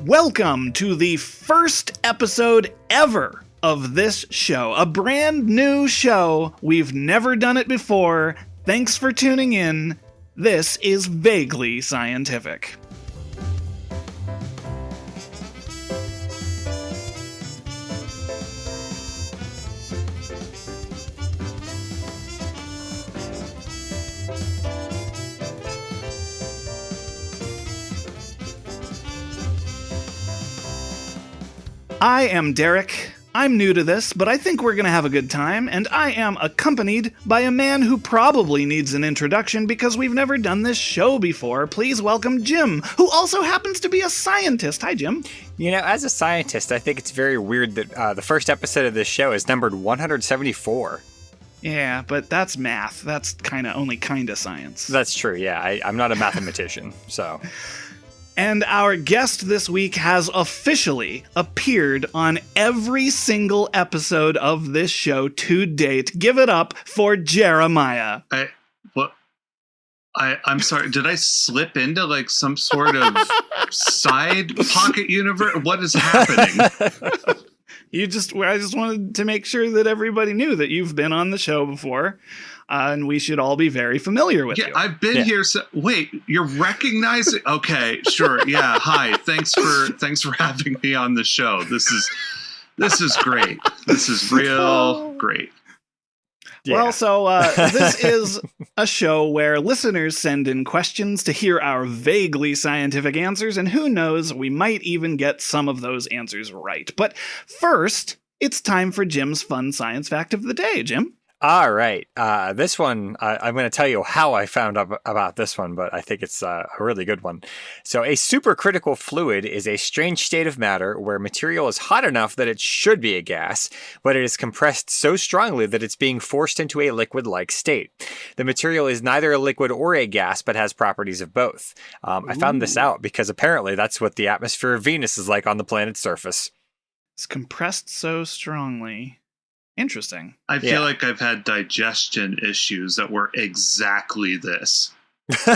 Welcome to the first episode ever of this show. A brand new show. We've never done it before. Thanks for tuning in. This is Vaguely Scientific. I am Derek. I'm new to this, but I think we're going to have a good time, and I am accompanied by a man who probably needs an introduction because we've never done this show before. Please welcome Jim, who also happens to be a scientist. Hi, Jim. You know, as a scientist, I think it's very weird that the first episode of this show is numbered 174. Yeah, but that's math. That's only kind of science. That's true, yeah. I'm not a mathematician, so... And our guest this week has officially appeared on every single episode of this show to date. Give it up for Jeremiah. I'm sorry. Did I slip into like some sort of side pocket universe? What is happening? I just wanted to make sure that everybody knew that you've been on the show before. And we should all be very familiar with you. Yeah, I've been here. So, wait, you're recognizing? Okay, sure. Yeah. Hi. Thanks for having me on the show. This is great. This is real great. Yeah. Well, so this is a show where listeners send in questions to hear our vaguely scientific answers, and who knows, we might even get some of those answers right. But first, it's time for Jim's fun science fact of the day. Jim? All right. This one, I'm going to tell you how I found out about this one, but I think it's a really good one. So a supercritical fluid is a strange state of matter where material is hot enough that it should be a gas, but it is compressed so strongly that it's being forced into a liquid-like state. The material is neither a liquid or a gas, but has properties of both. I found this out because apparently that's what the atmosphere of Venus is like on the planet's surface. It's compressed so strongly. Interesting. I feel like I've had digestion issues that were exactly this. All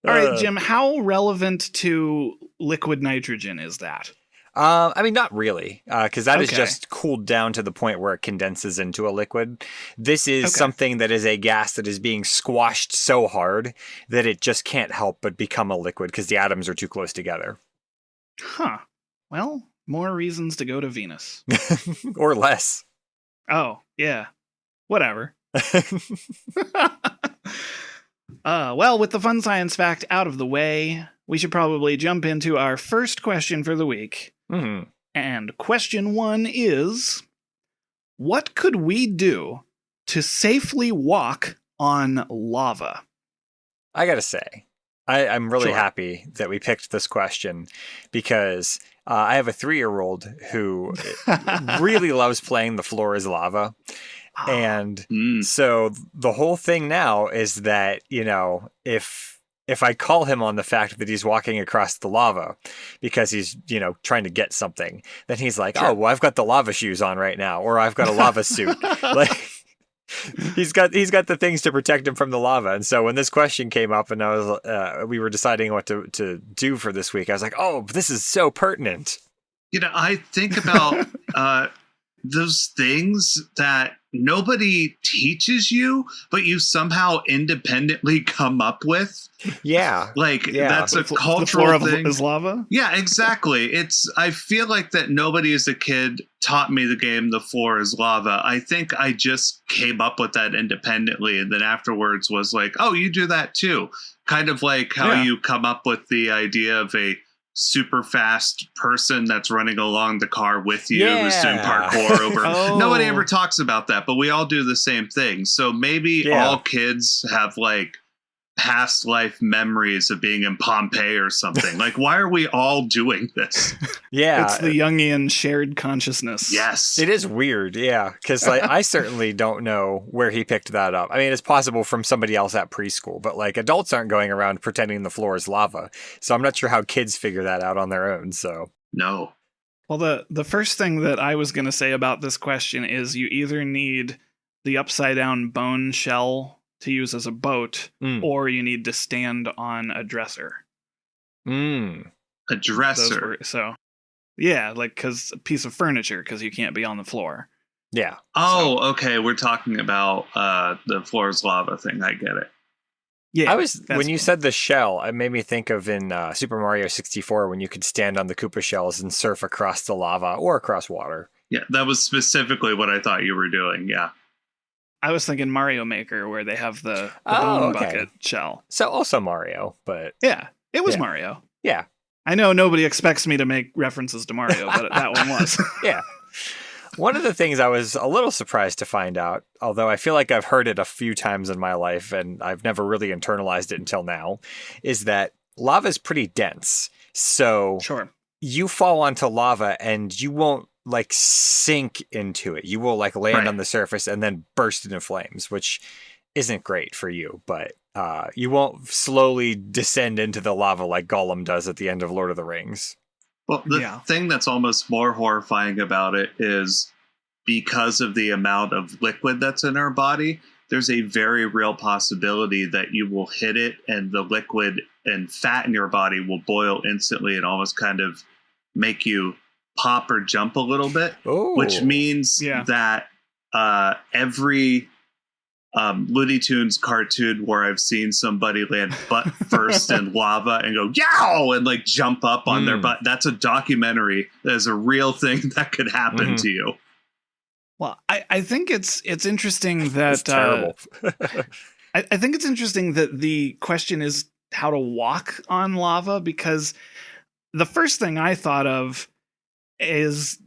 right, Jim, how relevant to liquid nitrogen is that? I mean, not really, because that is just cooled down to the point where it condenses into a liquid. This is something that is a gas that is being squashed so hard that it just can't help but become a liquid because the atoms are too close together. Huh. Well... more reasons to go to Venus. Or less. Oh, yeah. Whatever. Well, with the fun science fact out of the way, we should probably jump into our first question for the week. Mm-hmm. And question 1 is, what could we do to safely walk on lava? I gotta say, I'm really happy that we picked this question because... I have a 3-year-old who really loves playing The Floor is Lava. And so the whole thing now is that, you know, if I call him on the fact that he's walking across the lava because he's, you know, trying to get something, then he's like, oh, well, I've got the lava shoes on right now, or I've got a lava suit. Like, he's got the things to protect him from the lava. And so when this question came up and we were deciding what to do for this week, I was like, oh, this is so pertinent. You know, I think about those things that nobody teaches you, but you somehow independently come up with. Yeah. That's a cultural thing. Is lava? Yeah, exactly. I feel like that nobody as a kid taught me the game The Floor is Lava. I think I just came up with that independently, and then afterwards was like, oh, you do that too. Kind of like how you come up with the idea of a super fast person that's running along the car with you who's doing parkour over. Nobody ever talks about that, but we all do the same thing. So maybe all kids have like past life memories of being in Pompeii or something. Like, why are we all doing this? Yeah. It's the Jungian shared consciousness. Yes. It is weird, yeah. Because I certainly don't know where he picked that up. I mean, it's possible from somebody else at preschool, but like adults aren't going around pretending the floor is lava. So I'm not sure how kids figure that out on their own, so. No. Well, the first thing that I was going to say about this question is you either need the upside down bone shell to use as a boat, or you need to stand on a dresser. A dresser. Yeah, like because a piece of furniture, because you can't be on the floor. Yeah. Oh, okay. We're talking about the floor is lava thing. I get it. Yeah. When you said the shell, it made me think of in Super Mario 64 when you could stand on the Koopa shells and surf across the lava or across water. Yeah, that was specifically what I thought you were doing. Yeah. I was thinking Mario Maker, where they have the bone bucket shell. So also Mario, but yeah, it was Mario. Yeah. I know nobody expects me to make references to Mario, but that one was. Yeah. One of the things I was a little surprised to find out, although I feel like I've heard it a few times in my life and I've never really internalized it until now, is that lava is pretty dense. So you fall onto lava and you won't like sink into it. You will like land on the surface and then burst into flames, which isn't great for you, but you won't slowly descend into the lava like Gollum does at the end of Lord of the Rings. Well, the thing that's almost more horrifying about it is because of the amount of liquid that's in our body, there's a very real possibility that you will hit it and the liquid and fat in your body will boil instantly and almost kind of make you pop or jump a little bit, which means that every Looney Tunes cartoon where I've seen somebody land butt first in lava and go yow and like jump up on their butt. That's a documentary. That is a real thing that could happen to you. Well, I think it's interesting that it's terrible. I think it's interesting that the question is how to walk on lava, because the first thing I thought of is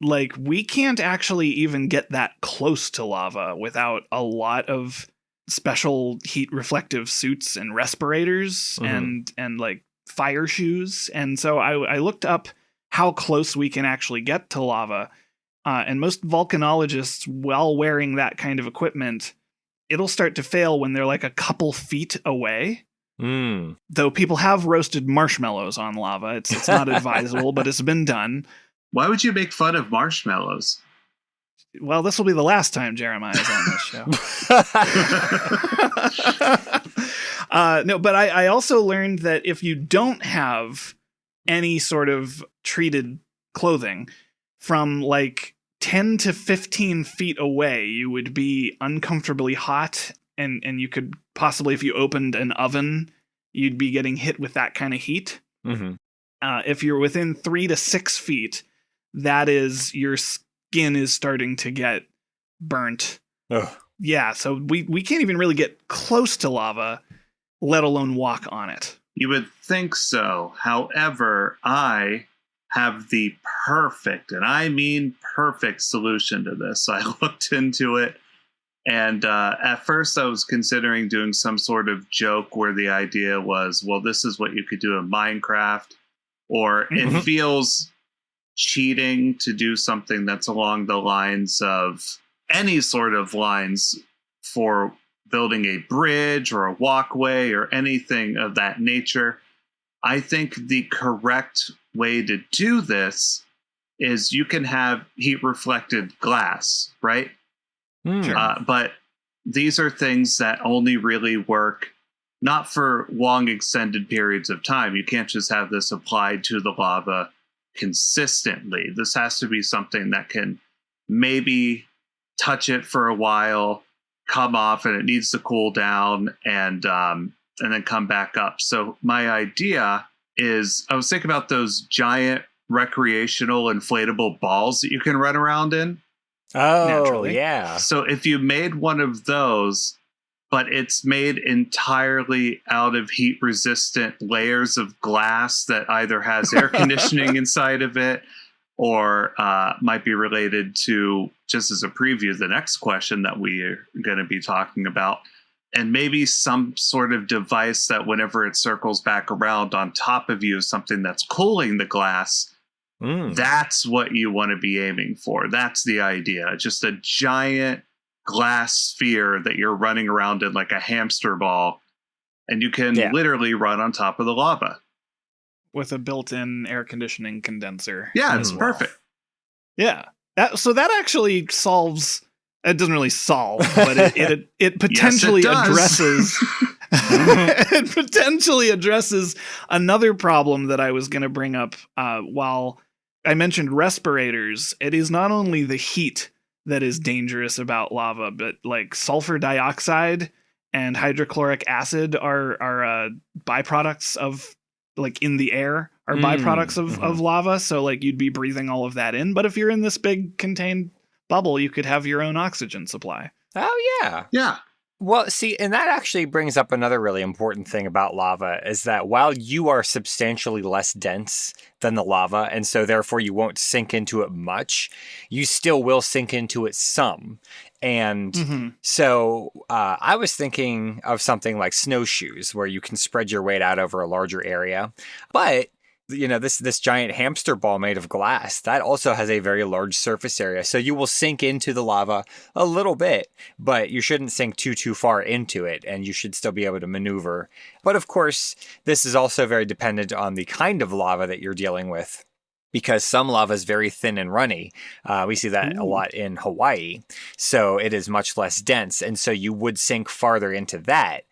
like we can't actually even get that close to lava without a lot of special heat reflective suits and respirators and like fire shoes. And so I looked up how close we can actually get to lava. And most volcanologists, while wearing that kind of equipment, it'll start to fail when they're like a couple feet away. Though people have roasted marshmallows on lava. It's not advisable, but it's been done. Why would you make fun of marshmallows? Well, this will be the last time Jeremiah is on this show. No, but I also learned that if you don't have any sort of treated clothing, from like 10 to 15 feet away, you would be uncomfortably hot, and you could possibly, if you opened an oven, you'd be getting hit with that kind of heat. If you're within 3 to 6 feet, that is, your skin is starting to get burnt. Yeah, so we can't even really get close to lava, let alone walk on it. You would think so. However, I have the perfect, and I mean perfect, solution to this. I looked into it, and at first I was considering doing some sort of joke where the idea was, well, this is what you could do in Minecraft, or it feels cheating to do something that's along the lines of any sort of lines for building a bridge or a walkway or anything of that nature. I think the correct way to do this is you can have heat reflected glass, right? But these are things that only really work not for long extended periods of time. You can't just have this applied to the lava consistently. This has to be something that can maybe touch it for a while, come off, and it needs to cool down and then come back up. So my idea is, I was thinking about those giant recreational inflatable balls that you can run around in. Naturally. Yeah. So if you made one of those, but it's made entirely out of heat resistant layers of glass that either has air conditioning inside of it, or might be related to, just as a preview, the next question that we are going to be talking about, and maybe some sort of device that whenever it circles back around on top of you is something that's cooling the glass. That's what you want to be aiming for. That's the idea. Just a giant glass sphere that you're running around in like a hamster ball, and you can literally run on top of the lava. With a built-in air conditioning condenser. Yeah, it's perfect. Yeah. So that actually solves... It doesn't really solve, but it potentially addresses It potentially addresses another problem that I was going to bring up while I mentioned respirators. It is not only the heat that is dangerous about lava, but like sulfur dioxide and hydrochloric acid are byproducts of, like, in the air are byproducts of lava. So like you'd be breathing all of that in. But if you're in this big contained bubble, you could have your own oxygen supply. Oh, yeah. Yeah. Well, see, and that actually brings up another really important thing about lava is that while you are substantially less dense than the lava, and so therefore you won't sink into it much, you still will sink into it some. And so I was thinking of something like snowshoes, where you can spread your weight out over a larger area. But this giant hamster ball made of glass, that also has a very large surface area. So you will sink into the lava a little bit, but you shouldn't sink too far into it, and you should still be able to maneuver. But of course, this is also very dependent on the kind of lava that you're dealing with, because some lava is very thin and runny. We see that a lot in Hawaii. So it is much less dense. And so you would sink farther into that.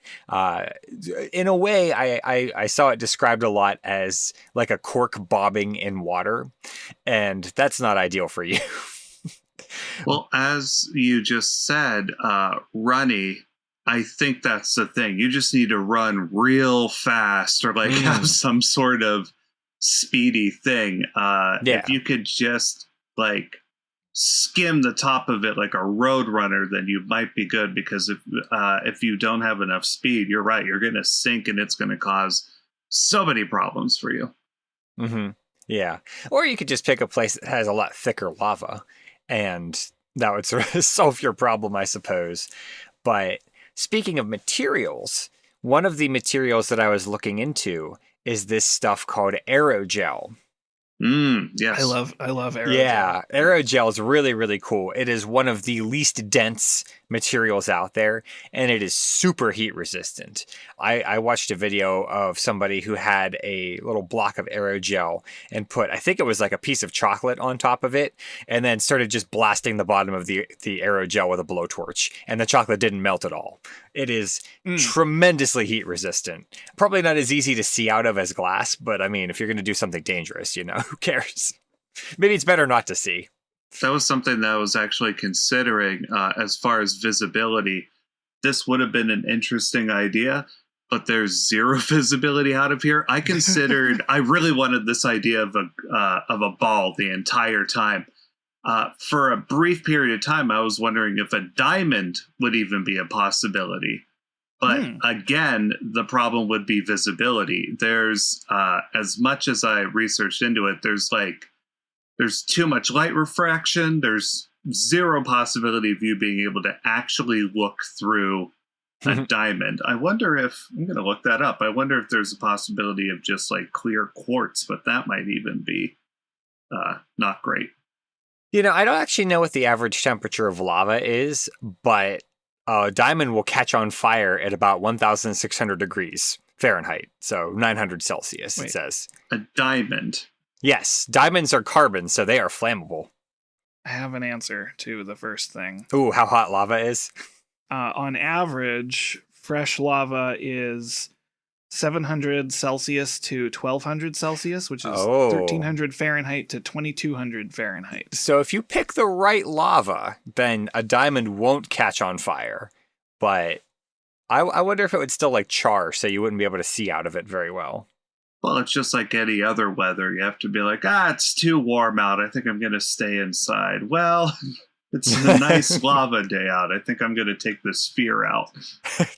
In a way, I saw it described a lot as like a cork bobbing in water. And that's not ideal for you. Well, as you just said, runny, I think that's the thing. You just need to run real fast or like have some sort of speedy thing. If you could just like skim the top of it like a road runner, then you might be good, because if you don't have enough speed, you're right, you're going to sink, and it's going to cause so many problems for you. Yeah. Or you could just pick a place that has a lot thicker lava, and that would sort of solve your problem, I suppose. But speaking of materials, one of the materials that I was looking into is this stuff called aerogel. Yes. I love aerogel. Yeah, aerogel is really, really cool. It is one of the least dense materials out there, and it is super heat resistant. I watched a video of somebody who had a little block of aerogel and put, I think it was like a piece of chocolate on top of it, and then started just blasting the bottom of the aerogel with a blowtorch, and the chocolate didn't melt at all. It is tremendously heat resistant. Probably not as easy to see out of as glass, but I mean, if you're going to do something dangerous, who cares? Maybe it's better not to see. That was something that I was actually considering as far as visibility. This would have been an interesting idea, but there's zero visibility out of here. I really wanted this idea of a ball the entire time. For a brief period of time, I was wondering if a diamond would even be a possibility. But again, the problem would be visibility. There's, as much as I researched into it, there's too much light refraction. There's zero possibility of you being able to actually look through a diamond. I'm going to look that up. I wonder if there's a possibility of just like clear quartz, but that might even be not great. I don't actually know what the average temperature of lava is, but a diamond will catch on fire at about 1,600 degrees Fahrenheit, so 900 Celsius, it says. A diamond? Yes, diamonds are carbon, so they are flammable. I have an answer to the first thing. Ooh, how hot lava is? On average, fresh lava is 700 Celsius to 1,200 Celsius, which is 1,300 Fahrenheit to 2,200 Fahrenheit. So if you pick the right lava, then a diamond won't catch on fire. But I wonder if it would still like char, so you wouldn't be able to see out of it very well. Well, it's just like any other weather. You have to be like, it's too warm out. I think I'm going to stay inside. Well, it's a nice lava day out. I think I'm going to take the sphere out.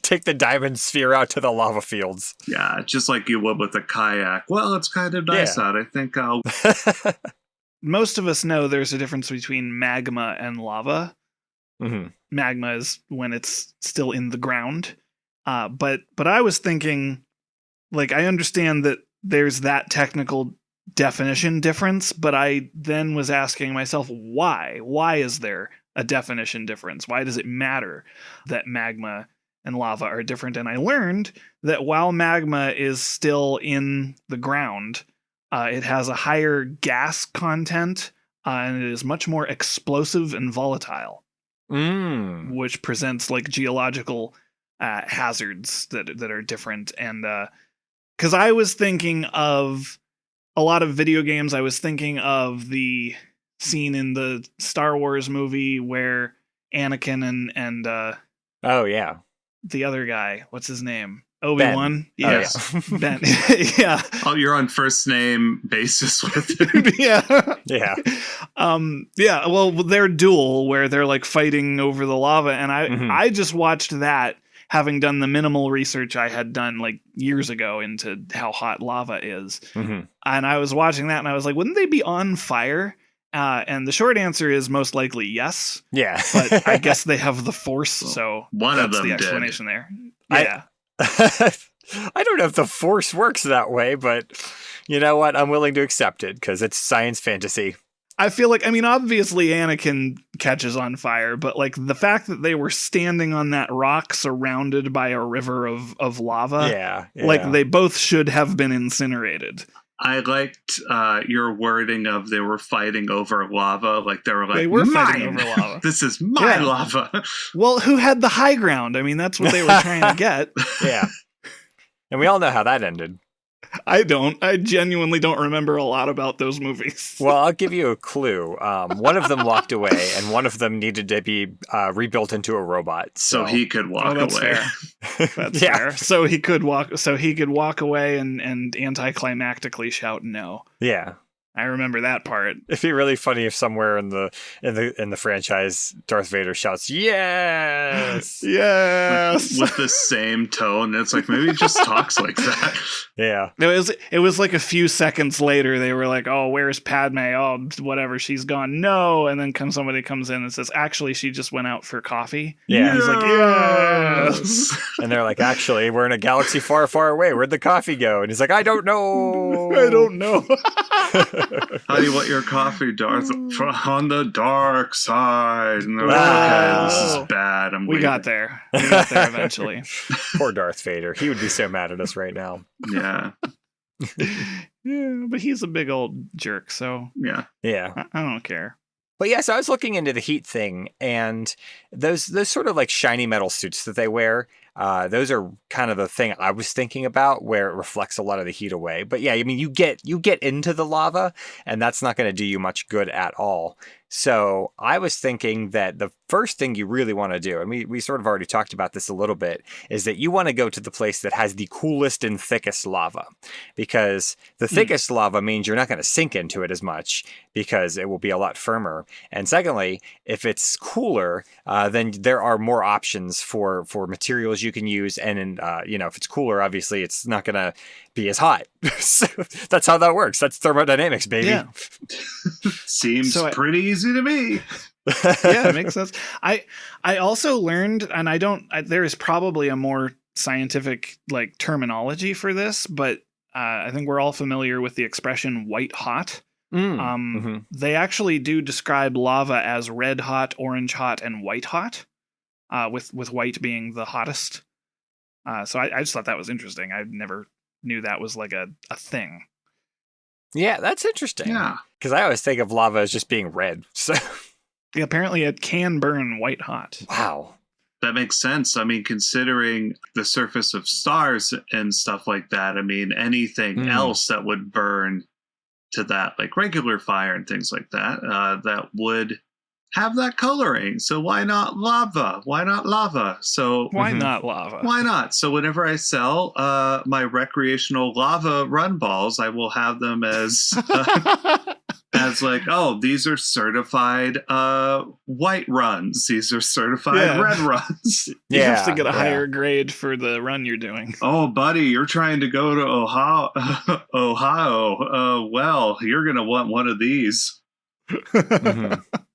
Take the diamond sphere out to the lava fields. Yeah, just like you would with a kayak. Well, it's kind of nice out. I think I'll... Most of us know there's a difference between magma and lava. Magma is when it's still in the ground. But I was thinking, like, I understand that there's that technical definition difference, but I then was asking myself, why? Why is there a definition difference? Why does it matter that magma and lava are different? And I learned that while magma is still in the ground, it has a higher gas content, and it is much more explosive and volatile, which presents like geological hazards that are different. And because I was thinking of a lot of video games, I was thinking of the scene in the Star Wars movie where Anakin and oh yeah, the other guy, what's his name? Obi-Wan? Yes. Oh, yeah. Ben. Yeah. Oh, you're on first name basis with it. Yeah. Yeah. Yeah, well, their duel where they're like fighting over the lava, and I just watched that, having done the minimal research I had done like years ago into how hot lava is. And I was watching that and I was like, wouldn't they be on fire? And the short answer is most likely yes. Yeah. But I guess they have the Force, so one that's of them the explanation did. there. Yeah. I don't know if the Force works that way, but you know what? I'm willing to accept it because it's science fantasy. I feel like, I mean, obviously Anakin catches on fire, but like the fact that they were standing on that rock surrounded by a river of lava, yeah. like they both should have been incinerated. I liked your wording of they were fighting over lava. Like they were like, they were mine! fighting over lava. This is my lava. Well, who had the high ground? I mean, that's what they were trying to get. Yeah. And we all know how that ended. I don't. I genuinely don't remember a lot about those movies. Well, I'll give you a clue. One of them walked away, and one of them needed to be rebuilt into a robot, so he could walk that's away. Fair. That's fair. So he could walk away and anticlimactically shout no. Yeah. I remember that part. It'd be really funny if somewhere in the franchise, Darth Vader shouts "Yes, yes" with the same tone. It's like maybe he just talks like that. Yeah, it was like a few seconds later. They were like, "Oh, where's Padme? Oh, whatever, she's gone." No, and then somebody comes in and says, "Actually, she just went out for coffee." Yeah, he's like, "Yes," and they're like, "Actually, we're in a galaxy far, far away. Where'd the coffee go?" And he's like, "I don't know. I don't know." How do you want your coffee, Darth? On the dark side. And they're like, okay, this is bad. We got there. We got there eventually. Poor Darth Vader. He would be so mad at us right now. Yeah. Yeah, but he's a big old jerk, so yeah. I don't care. But yes, I was looking into the heat thing, and those sort of like shiny metal suits that they wear, those are kind of the thing I was thinking about, where it reflects a lot of the heat away. But yeah, I mean, you get into the lava, and that's not going to do you much good at all. So I was thinking that the first thing you really want to do, and we sort of already talked about this a little bit, is that you want to go to the place that has the coolest and thickest lava, because the thickest lava means you're not going to sink into it as much because it will be a lot firmer. And secondly, if it's cooler, then there are more options for materials you can use. And if it's cooler, obviously it's not going to be as hot. So that's how that works. That's thermodynamics, baby. Yeah. Seems pretty easy to me. Yeah, it makes sense. I also learned, and there is probably a more scientific like terminology for this, but I think we're all familiar with the expression white hot. They actually do describe lava as red hot, orange hot, and white hot, with white being the hottest. So I just thought that was interesting. I never knew that was like a thing. Yeah, that's interesting. Yeah. Because I always think of lava as just being red. So yeah, apparently it can burn white hot. Wow. That makes sense. I mean, considering the surface of stars and stuff like that, I mean, anything else that would burn to that, like regular fire and things like that, that would have that coloring. So why not lava? Why not lava? So why not lava? Why not? So whenever I sell my recreational lava run balls, I will have them as as like, oh, these are certified white runs. These are certified red runs. You have to get a higher grade for the run you're doing. Oh, buddy, you're trying to go to Ohio. Well, you're going to want one of these.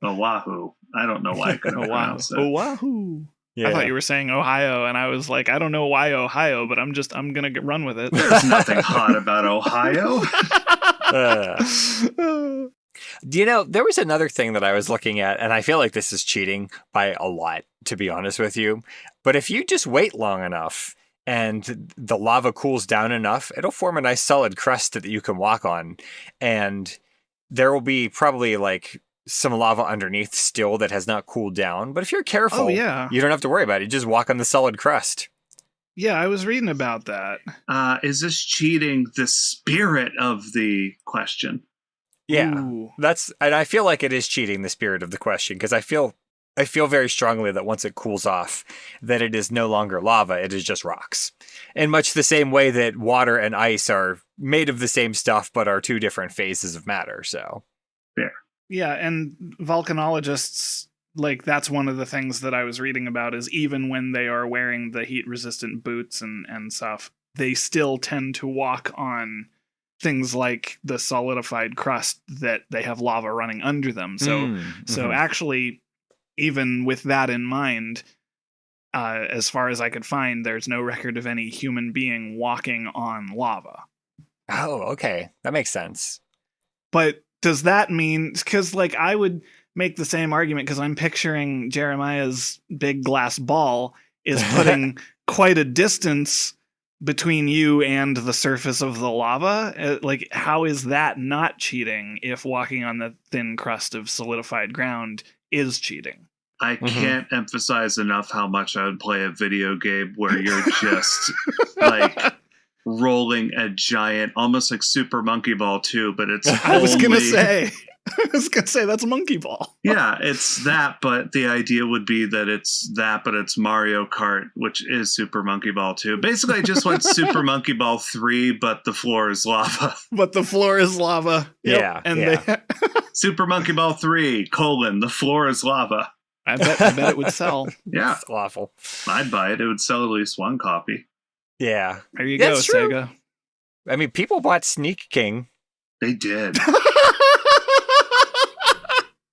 Oahu. I don't know why I couldn't pronounce it. Oahu. Yeah. I thought you were saying Ohio, and I was like, I don't know why Ohio, but I'm going to run with it. There's nothing hot about Ohio. Do you know, there was another thing that I was looking at, and I feel like this is cheating by a lot, to be honest with you. But if you just wait long enough and the lava cools down enough, it'll form a nice solid crust that you can walk on. And there will be probably like some lava underneath still that has not cooled down. But if you're careful, you don't have to worry about it. You just walk on the solid crust. Yeah, I was reading about that. Is this cheating the spirit of the question? Yeah, and I feel like it is cheating the spirit of the question, because I feel very strongly that once it cools off, that it is no longer lava, it is just rocks. In much the same way that water and ice are made of the same stuff, but are two different phases of matter, so. Fair. Yeah, and volcanologists, like, that's one of the things that I was reading about, is even when they are wearing the heat-resistant boots and stuff, they still tend to walk on things like the solidified crust that they have lava running under them. So actually, even with that in mind, as far as I could find, there's no record of any human being walking on lava. Oh, okay. That makes sense. But does that mean, because like I would make the same argument, because I'm picturing Jeremiah's big glass ball is putting quite a distance between you and the surface of the lava. Like, how is that not cheating if walking on the thin crust of solidified ground is cheating? I can't emphasize enough how much I would play a video game where you're just like rolling a giant, almost like Super Monkey Ball 2, but it's I was gonna say that's Monkey Ball. Yeah, it's that, but the idea would be that it's that, but it's Mario Kart, which is Super Monkey Ball 2. Basically, I just went Super Monkey Ball 3, but the floor is lava. But the floor is lava. Yep. Yeah. And Super Monkey Ball 3, the floor is lava. I bet it would sell. Yeah. It's awful. I'd buy it. It would sell at least one copy. Yeah. There you go, true. Sega. I mean, people bought Sneak King. They did.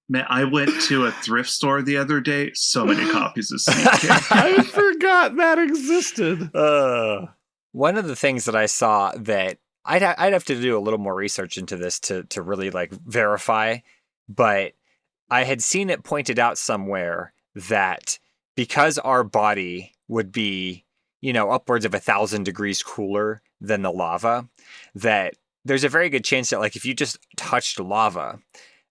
Man, I went to a thrift store the other day. So many copies of Sneak King. I forgot that existed. One of the things that I saw that I'd have to do a little more research into this to really like verify, but I had seen it pointed out somewhere that because our body would be, upwards of 1,000 degrees cooler than the lava, that there's a very good chance that like if you just touched lava,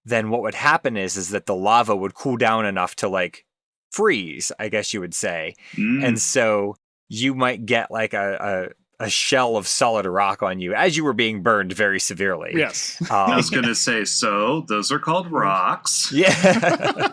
then what would happen is that the lava would cool down enough to like freeze, I guess you would say. And so you might get like a shell of solid rock on you as you were being burned very severely. Yes. I was going to say, so those are called rocks. Yeah.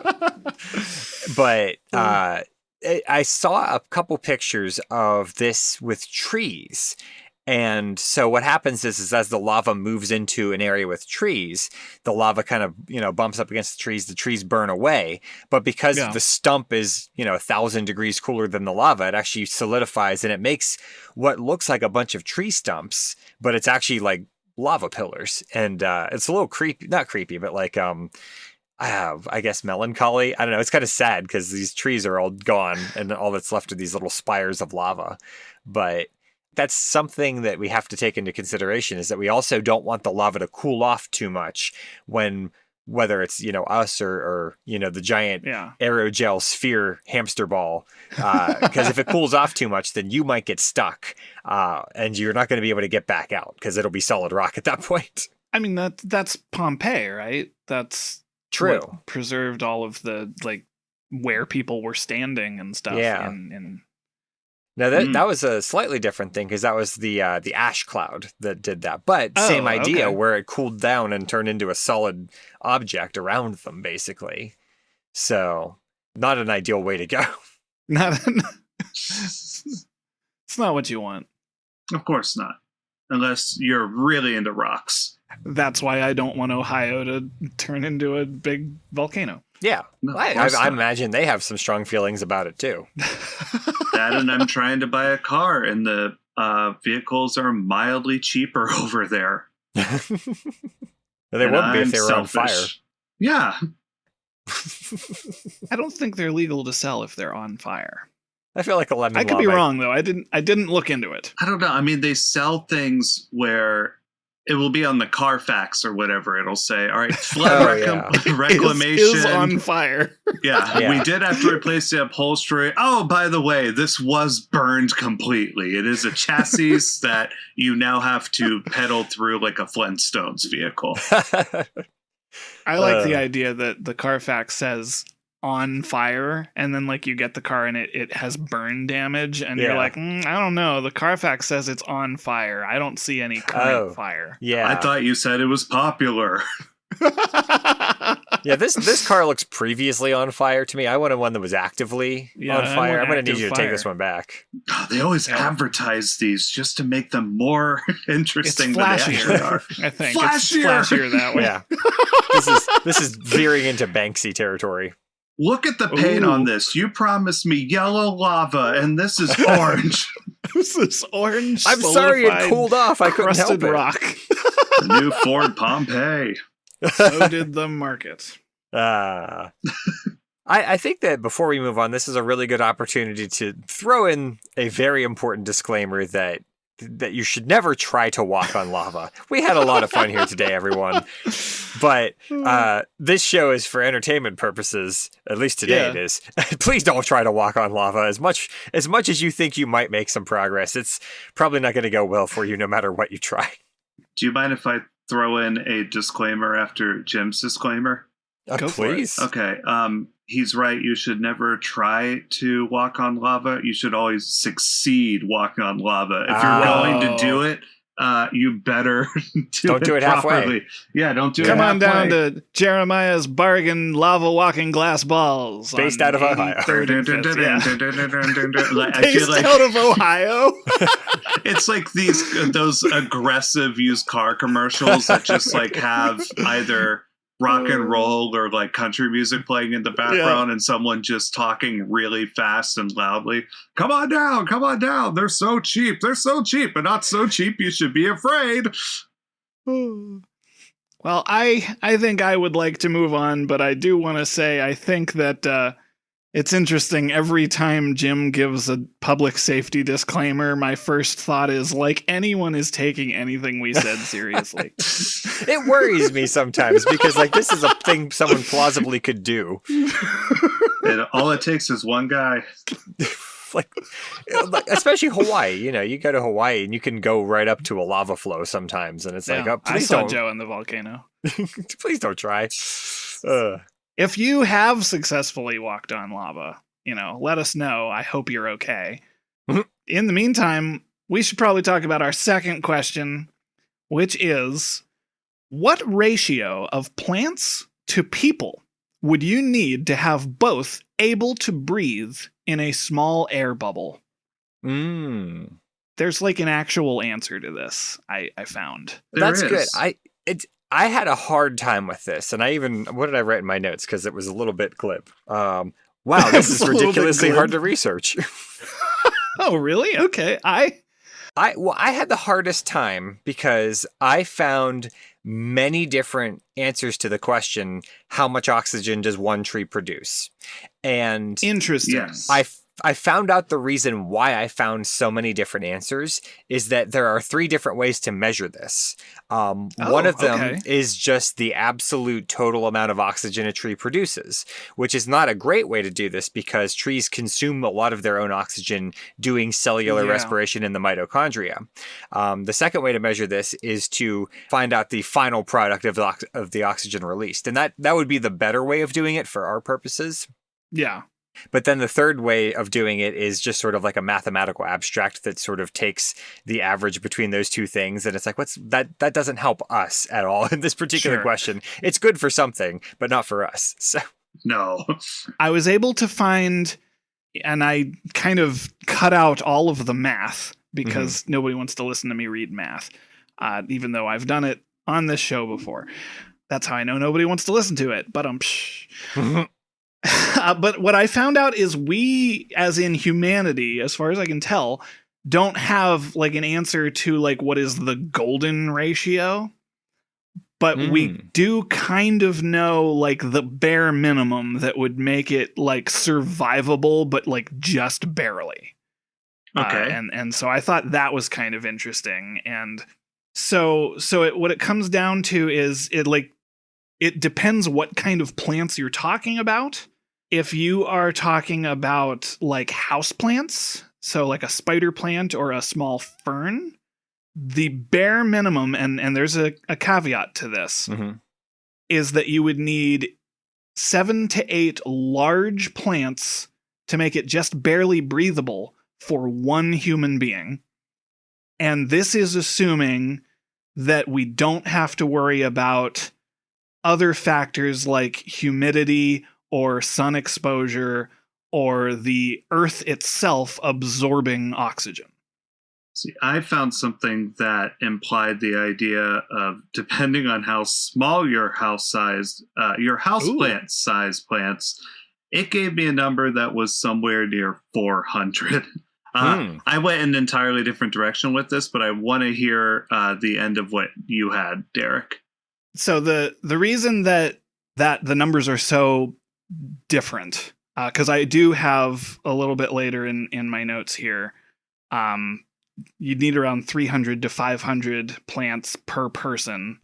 But I saw a couple pictures of this with trees. And so what happens is as the lava moves into an area with trees, the lava kind of, bumps up against the trees burn away. But because the stump is, 1,000 degrees cooler than the lava, it actually solidifies and it makes what looks like a bunch of tree stumps, but it's actually like lava pillars. And it's a little creepy, not creepy, but like, I guess melancholy. I don't know. It's kind of sad because these trees are all gone and all that's left are these little spires of lava. But that's something that we have to take into consideration, is that we also don't want the lava to cool off too much whether it's, us or the giant aerogel sphere hamster ball. Because if it cools off too much, then you might get stuck and you're not going to be able to get back out because it'll be solid rock at that point. I mean, that's Pompeii, right? That's true. What preserved all of the, like, where people were standing and stuff. Yeah. Now that was a slightly different thing because that was the ash cloud that did that, but same idea where it cooled down and turned into a solid object around them, basically. So not an ideal way to go. It's not what you want. Of course not, unless you're really into rocks. That's why I don't want Ohio to turn into a big volcano. Yeah, no, I imagine they have some strong feelings about it too. That, and I'm trying to buy a car, and the vehicles are mildly cheaper over there. They wouldn't be if they were on fire. Yeah. I don't think they're legal to sell if they're on fire. I feel like a lemon. I could be wrong though. I didn't look into it. I don't know. I mean, they sell things where it will be on the Carfax or whatever. It'll say, all right, flood reclamation is on fire. Yeah, we did have to replace the upholstery. Oh, by the way, this was burned completely. It is a chassis that you now have to pedal through like a Flintstones vehicle. I like the idea that the Carfax says on fire, and then like you get the car and it has burn damage, and you're like, I don't know. The Carfax says it's on fire. I don't see any current fire. Yeah, I thought you said it was popular. Yeah, this car looks previously on fire to me. I wanted one that was actively on fire. I'm going to need you to take this one back. Oh, they always advertise these just to make them more interesting than they actually are. I think it's flashier that way. Yeah, this is veering into Banksy territory. Look at the paint on this. You promised me yellow lava, and this is orange. This is orange. I'm sorry it cooled off. I couldn't help it. Rock. The new Ford Pompeii. So did the market. I think that before we move on, this is a really good opportunity to throw in a very important disclaimer that you should never try to walk on lava. We had a lot of fun here today, everyone. But this show is for entertainment purposes, at least today it is. Please don't try to walk on lava. As much as you think you might make some progress, it's probably not going to go well for you no matter what you try. Do you mind if I throw in a disclaimer after Jim's disclaimer? Go please. Okay. He's right. You should never try to walk on lava. You should always succeed walking on lava. If you're going to do it, you better don't do it halfway. Properly. Yeah, don't do it halfway. Come on down to Jeremiah's Bargain Lava Walking Glass Balls. Based out of Ohio. Based out of Ohio? It's like those aggressive used car commercials that just like have either rock and roll or like country music playing in the background and someone just talking really fast and loudly. Come on down. They're so cheap, but not so cheap you should be afraid. Well, I think I would like to move on, but I do want to say I think that it's interesting. Every time Jim gives a public safety disclaimer, my first thought is like anyone is taking anything we said seriously. It worries me sometimes because like this is a thing someone plausibly could do. And all it takes is one guy. like especially Hawaii. You know, you go to Hawaii and you can go right up to a lava flow sometimes, and it's like, oh, please I saw don't. Joe in the volcano. Please don't try. If you have successfully walked on lava, let us know. I hope you're okay. In the meantime, we should probably talk about our second question, which is, what ratio of plants to people would you need to have both able to breathe in a small air bubble? There's like an actual answer to this, I found. That's good. I had a hard time with this, and what did I write in my notes? Because it was a little bit glib. Wow, this is ridiculously hard to research. Oh, really? Okay. I had the hardest time because I found many different answers to the question, how much oxygen does one tree produce? And interesting. Yes. I found out the reason why I found so many different answers is that there are 3 different ways to measure this. One of them is just the absolute total amount of oxygen a tree produces, which is not a great way to do this because trees consume a lot of their own oxygen doing cellular respiration in the mitochondria. The second way to measure this is to find out the final product of the oxygen released. And that would be the better way of doing it for our purposes. Yeah. But then the third way of doing it is just sort of like a mathematical abstract that sort of takes the average between those two things. And it's like, that doesn't help us at all in this particular question. It's good for something, but not for us. So no. I was able to find, and I kind of cut out all of the math because nobody wants to listen to me read math, even though I've done it on this show before. That's how I know nobody wants to listen to it. But but what I found out is we, as in humanity, as far as I can tell, don't have like an answer to like what is the golden ratio. But we do kind of know like the bare minimum that would make it like survivable, but like just barely. Okay. And so I thought that was kind of interesting. And so what it comes down to is it depends what kind of plants you're talking about. If you are talking about like house plants, so like a spider plant or a small fern, the bare minimum, and there's a caveat to this, is that you would need 7 to 8 large plants to make it just barely breathable for one human being. And this is assuming that we don't have to worry about other factors like humidity or sun exposure or the earth itself absorbing oxygen. See, I found something that implied the idea of, depending on how small your houseplant size plants, it gave me a number that was somewhere near 400. I went in an entirely different direction with this, but I want to hear the end of what you had, Derek. So the reason that the numbers are so different, because I do have a little bit later in my notes here, you'd need around 300 to 500 plants per person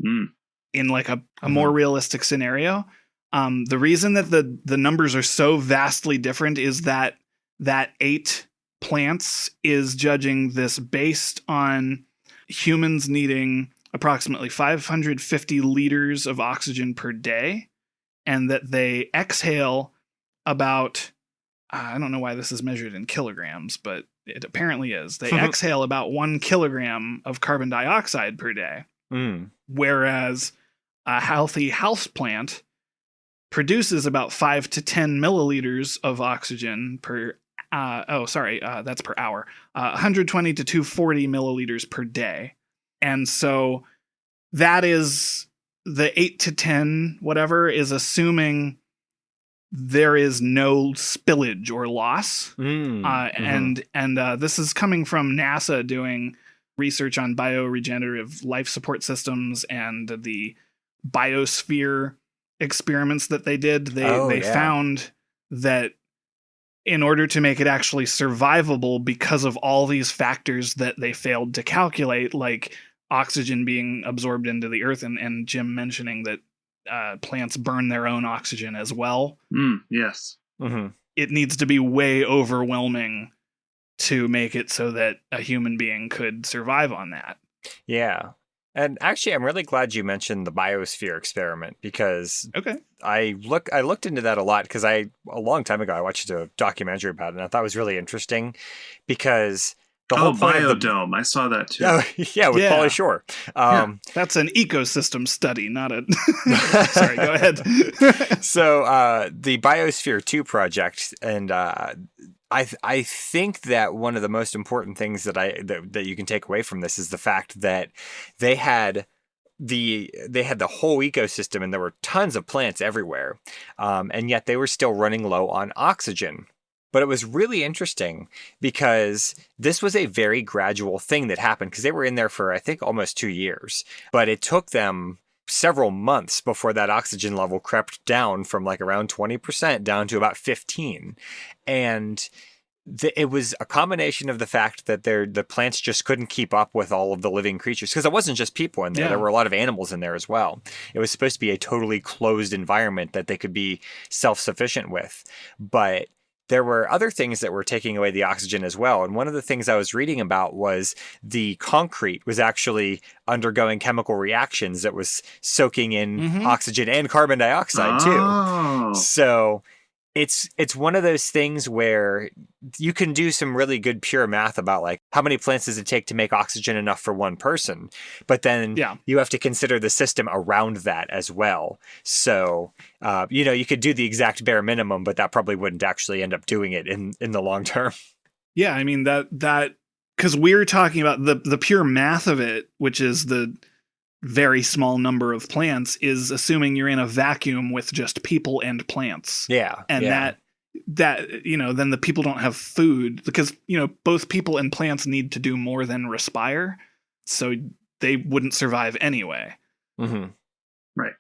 in like a more realistic scenario. The reason that the numbers are so vastly different is that 8 plants is judging this based on humans needing approximately 550 liters of oxygen per day, and that they exhale about, I don't know why this is measured in kilograms, but it apparently is. They exhale about 1 kilogram of carbon dioxide per day, whereas a healthy houseplant produces about 5 to 10 milliliters of oxygen per that's per hour. 120 to 240 milliliters per day. And so that is the 8 to 10, whatever, is assuming there is no spillage or loss. And this is coming from NASA doing research on bioregenerative life support systems and the biosphere experiments that they did. They found that in order to make it actually survivable, because of all these factors that they failed to calculate, like oxygen being absorbed into the earth, and Jim mentioning that plants burn their own oxygen as well. Yes. It needs to be way overwhelming to make it so that a human being could survive on that. Yeah. And actually, I'm really glad you mentioned the biosphere experiment, because I looked into that a lot, because a long time ago I watched a documentary about it, and I thought it was really interesting because the whole point Biodome. I saw that too. Yeah, with Pauly Shore. That's an ecosystem study, not a. Sorry, go ahead. So the Biosphere 2 project, and I think that one of the most important things that you can take away from this is the fact that they had the whole ecosystem, and there were tons of plants everywhere, and yet they were still running low on oxygen. But it was really interesting because this was a very gradual thing that happened, because they were in there for, I think, almost 2 years. But it took them several months before that oxygen level crept down from like around 20% down to about 15%. And it was a combination of the fact that the plants just couldn't keep up with all of the living creatures, because it wasn't just people in there. Yeah. There were a lot of animals in there as well. It was supposed to be a totally closed environment that they could be self-sufficient with. But there were other things that were taking away the oxygen as well. And one of the things I was reading about was the concrete was actually undergoing chemical reactions that was soaking in oxygen and carbon dioxide too. So it's one of those things where you can do some really good pure math about like how many plants does it take to make oxygen enough for one person, but then you have to consider the system around that as well. So you could do the exact bare minimum, but that probably wouldn't actually end up doing it in the long term. Yeah, I mean that because we're talking about the pure math of it, which is the very small number of plants, is assuming you're in a vacuum with just people and plants. Yeah. And that then the people don't have food, because, both people and plants need to do more than respire. So they wouldn't survive anyway. Right.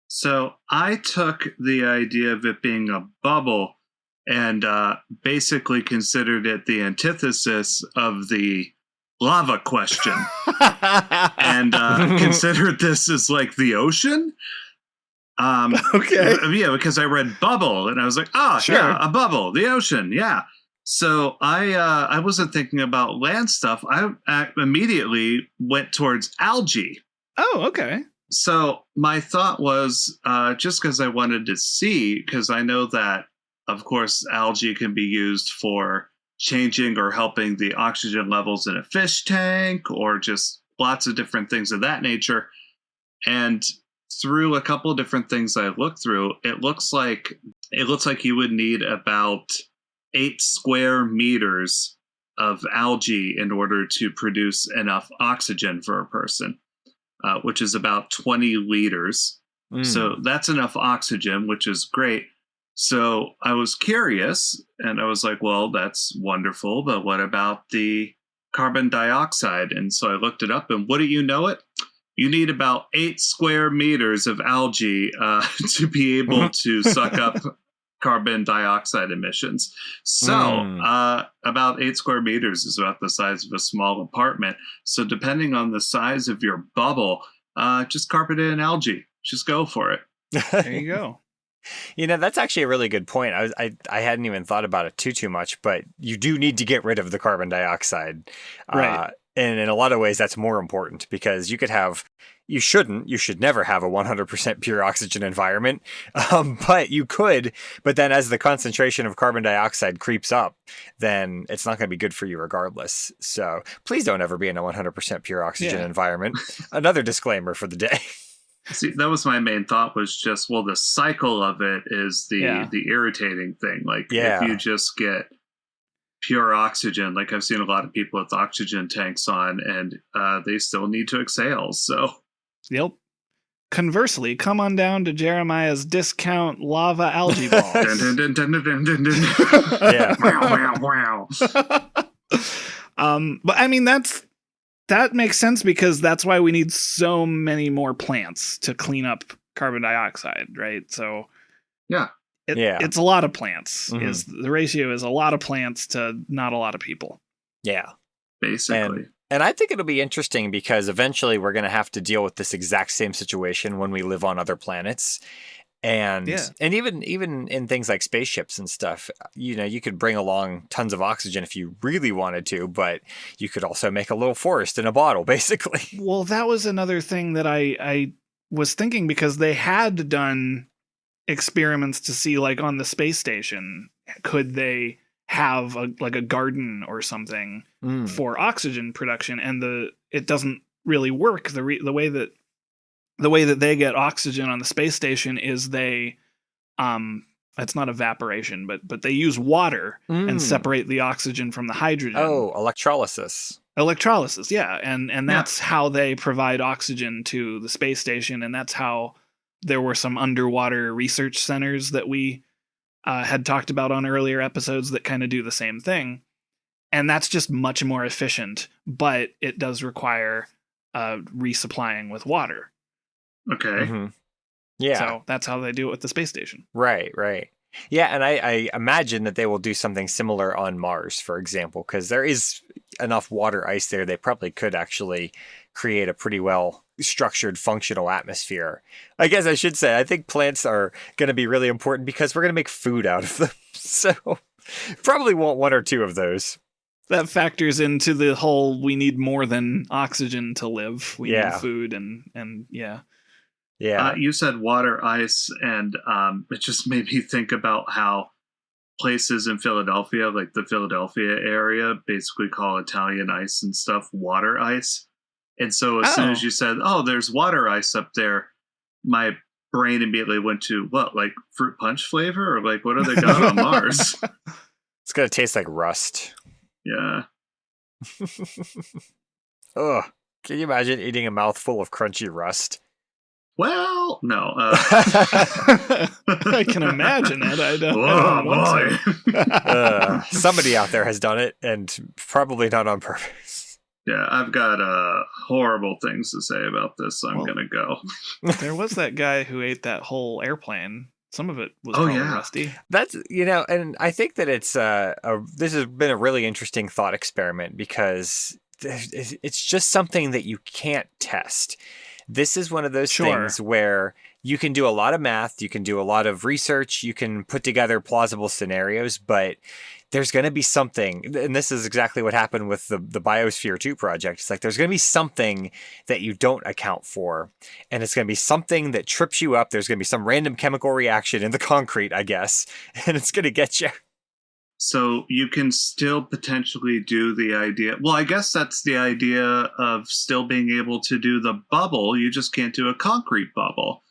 So I took the idea of it being a bubble and basically considered it the antithesis of the lava question. And considered this as like the ocean. Okay. Yeah, because I read bubble and I was like, sure. Yeah, a bubble, the ocean. Yeah. So I wasn't thinking about land stuff. I immediately went towards algae. Oh, okay. So my thought was just because I wanted to see, because I know that, of course, algae can be used for changing or helping the oxygen levels in a fish tank, or just lots of different things of that nature. And through a couple of different things I looked through, it looks like you would need about 8 square meters of algae in order to produce enough oxygen for a person, which is about 20 liters. So that's enough oxygen, which is great. So I was curious, and I was like, well, that's wonderful, but what about the carbon dioxide? And so I looked it up, and what do you know it? You need about 8 square meters of algae to be able to suck up carbon dioxide emissions. So about 8 square meters is about the size of a small apartment. So depending on the size of your bubble, just carpet it in algae. Just go for it. There you go. That's actually a really good point. I hadn't even thought about it too much, but you do need to get rid of the carbon dioxide. Right. And in a lot of ways, that's more important because you should never have a 100% pure oxygen environment. But you could, but then as the concentration of carbon dioxide creeps up, then it's not going to be good for you regardless. So please don't ever be in a 100% pure oxygen environment. Another disclaimer for the day. See, that was my main thought, was just, well, the cycle of it is the irritating thing. Like, if you just get pure oxygen, like I've seen a lot of people with oxygen tanks on, and they still need to exhale. So, yep. Conversely, come on down to Jeremiah's discount lava algae balls. Yeah. Wow. But I mean, that makes sense, because that's why we need so many more plants to clean up carbon dioxide, right? So it's a lot of plants. The ratio is a lot of plants to not a lot of people. Yeah, basically. And I think it'll be interesting because eventually we're going to have to deal with this exact same situation when we live on other planets. And even in things like spaceships and stuff, you could bring along tons of oxygen if you really wanted to, but you could also make a little forest in a bottle, basically. Well, that was another thing that I was thinking, because they had done experiments to see, like on the space station, could they have a garden or something for oxygen production, and it doesn't really work. The way that they get oxygen on the space station is it's not evaporation, but they use water and separate the oxygen from the hydrogen. Oh, electrolysis. Electrolysis, yeah. And that's how they provide oxygen to the space station, and that's how there were some underwater research centers that we had talked about on earlier episodes that kind of do the same thing. And that's just much more efficient, but it does require resupplying with water. Okay. Mm-hmm. Yeah. So that's how they do it with the space station. Right. Yeah, and I imagine that they will do something similar on Mars, for example, because there is enough water ice there. They probably could actually create a pretty well structured, functional atmosphere. I guess I should say, I think plants are going to be really important because we're going to make food out of them. So probably want 1 or 2 of those. That factors into the whole, we need more than oxygen to live. We need food and yeah. Yeah. You said water ice, and it just made me think about how places in Philadelphia, like the Philadelphia area, basically call Italian ice and stuff water ice. And so as soon as you said, oh, there's water ice up there, my brain immediately went to, what, like fruit punch flavor? Or like, what do they got on Mars? It's going to taste like rust. Yeah. Ugh. Can you imagine eating a mouthful of crunchy rust? Well, no. I can imagine it. I don't want to. Somebody out there has done it, and probably not on purpose. Yeah, I've got horrible things to say about this, so I'm going to go. There was that guy who ate that whole airplane. Some of it was probably rusty. That's, and I think that it's this has been a really interesting thought experiment, because it's just something that you can't test. This is one of those things where you can do a lot of math, you can do a lot of research, you can put together plausible scenarios, but there's going to be something, and this is exactly what happened with the Biosphere 2 project. It's like there's going to be something that you don't account for, and it's going to be something that trips you up. There's going to be some random chemical reaction in the concrete, I guess, and it's going to get you. So you can still potentially do the idea. Well, I guess that's the idea of still being able to do the bubble. You just can't do a concrete bubble,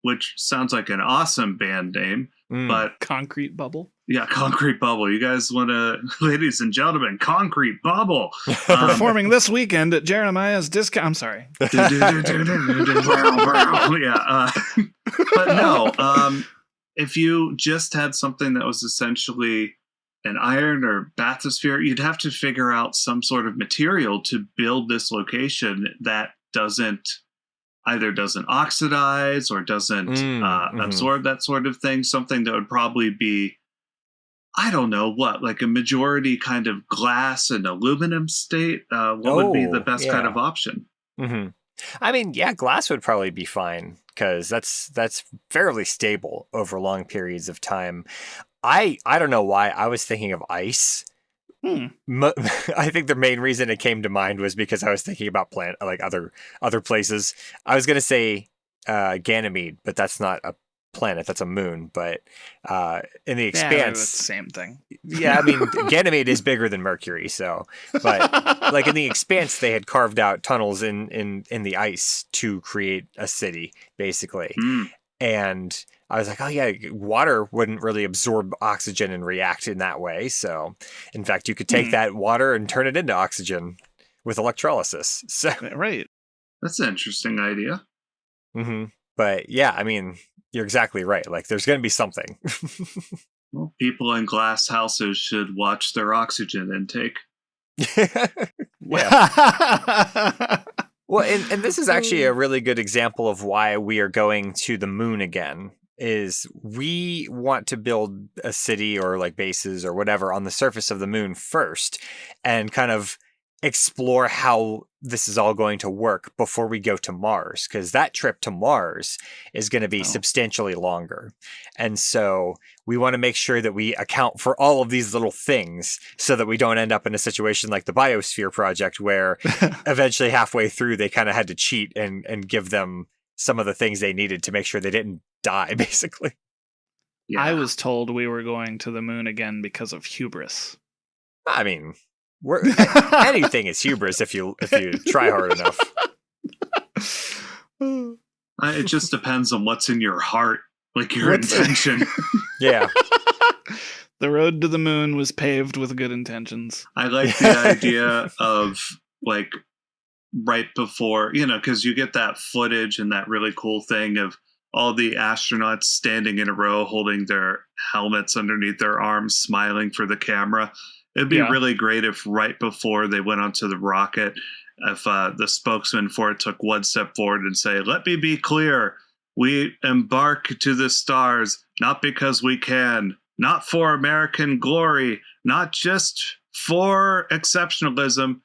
which sounds like an awesome band name. But Concrete Bubble? Yeah, Concrete Bubble. You guys want to, ladies and gentlemen, Concrete Bubble. Performing this weekend at Jeremiah's Discount. I'm sorry. Yeah. But no, if you just had something that was essentially an iron or bathysphere, you'd have to figure out some sort of material to build this location that doesn't oxidize or doesn't absorb that sort of thing. Something that would probably be, I don't know what, like a majority kind of glass and aluminum state. What would be the best kind of option? Mm-hmm. I mean, yeah, glass would probably be fine because that's fairly stable over long periods of time. I don't know why I was thinking of ice. I think the main reason it came to mind was because I was thinking about other places. I was going to say Ganymede, but that's not a planet, that's a moon. But in the Expanse, it's the same thing. Yeah, I mean Ganymede is bigger than Mercury, so. But like in the Expanse, they had carved out tunnels in the ice to create a city, basically, and I was like, oh yeah, water wouldn't really absorb oxygen and react in that way. So, in fact, you could take that water and turn it into oxygen with electrolysis. So, right. That's an interesting idea. Mm-hmm. But yeah, I mean, you're exactly right. Like, there's going to be something. Well, people in glass houses should watch their oxygen intake. Yeah. Well, and this is actually a really good example of why we are going to the moon again. Is we want to build a city or like bases or whatever on the surface of the moon first and kind of explore how this is all going to work before we go to Mars, because that trip to Mars is going to be substantially longer. And so we want to make sure that we account for all of these little things so that we don't end up in a situation like the Biosphere project where eventually halfway through they kind of had to cheat and give them some of the things they needed to make sure they didn't die, basically. Yeah. I was told we were going to the moon again because of hubris. I mean, anything is hubris if you try hard enough. It just depends on what's in your heart, like your intention. Yeah. The road to the moon was paved with good intentions. I like the idea of like right before, because you get that footage and that really cool thing of all the astronauts standing in a row holding their helmets underneath their arms, smiling for the camera. It'd be really great if right before they went onto the rocket, if the spokesman for it took one step forward and say, "Let me be clear, we embark to the stars, not because we can, not for American glory, not just for exceptionalism,